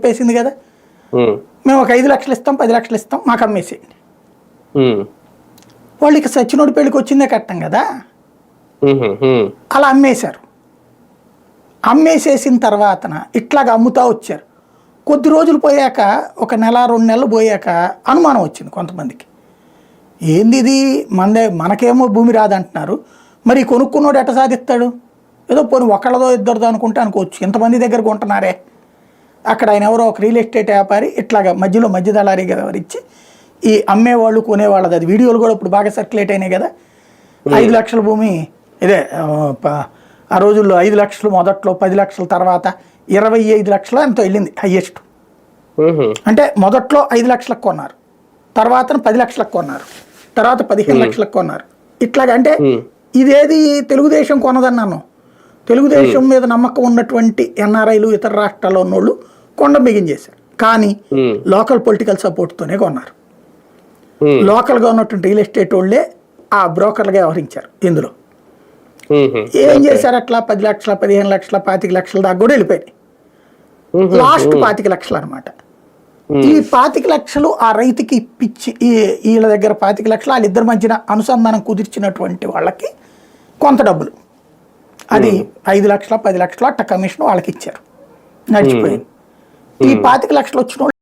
చెప్పేసింది కదా, మేము ఒక 5 లక్షలు ఇస్తాం 10 లక్షలు ఇస్తాం మాకు అమ్మేసేయండి. వాళ్ళు ఇక సచ్చినోడి పెళ్ళికి వచ్చిందే కట్టం కదా, అలా అమ్మేశారు. అమ్మేసేసిన తర్వాతన ఇట్లాగ అమ్ముతా వచ్చారు. కొద్ది రోజులు పోయాక, ఒక నెల 2 నెలలు పోయాక అనుమానం వచ్చింది కొంతమందికి, ఏంది ఇది మనకేమో భూమి రాదంటున్నారు, మరి కొనుక్కున్నోడు ఎట్ట సాధిస్తాడు, ఏదో పోనీ ఒకళ్ళదో ఇద్దరిదో అనుకుంటే అనుకోవచ్చు, ఇంతమంది దగ్గర కొంటున్నారే. అక్కడ ఆయన ఎవరో ఒక రియల్ ఎస్టేట్ వ్యాపారి ఇట్లాగా మధ్యలో మధ్య దళారీగా వ్యవహరించి ఈ అమ్మేవాళ్ళు కొనేవాళ్ళది, అది వీడియోలు కూడా ఇప్పుడు బాగా సర్క్యులేట్ అయినాయి కదా, 5 లక్షల భూమి ఇదే ఆ రోజుల్లో 5 లక్షలు మొదట్లో, 10 లక్షల తర్వాత 25 లక్షలు ఎంతో వెళ్ళింది హయ్యెస్ట్. అంటే మొదట్లో 5 లక్షలకు కొన్నారు, తర్వాత 10 లక్షలకు కొన్నారు, తర్వాత 15 లక్షలకు కొన్నారు. ఇట్లాగా అంటే ఇదేది తెలుగుదేశం కొనదన్నాను, తెలుగుదేశం మీద నమ్మకం ఉన్నటువంటి ఎన్ఆర్ఐలు ఇతర రాష్ట్రాల్లో ఉన్నోళ్ళు కొండ బిగించేశారు. కానీ లోకల్ పొలిటికల్ సపోర్ట్తోనే కొన్నారు. లోకల్గా ఉన్నటువంటి రియల్ ఎస్టేట్ వాళ్ళే ఆ బ్రోకర్లుగా వ్యవహరించారు. ఇందులో ఏం చేశారు, అట్లా 10 లక్షల 15 లక్షల 25 లక్షల దాకా కూడా వెళ్ళిపోయాయి. లాస్ట్ 25 లక్షలు అనమాట. ఈ 25 లక్షలు ఆ రైతుకి ఇప్పించి, వీళ్ళ దగ్గర 25 లక్షలు వాళ్ళిద్దరి మధ్యన అనుసంధానం కుదిర్చినటువంటి వాళ్ళకి కొంత డబ్బులు, అది 5 లక్షల 10 లక్షలు అట్ట కమిషన్ వాళ్ళకి ఇచ్చారు, నడిచిపోయింది. ఈ 25 లక్షలు వచ్చిన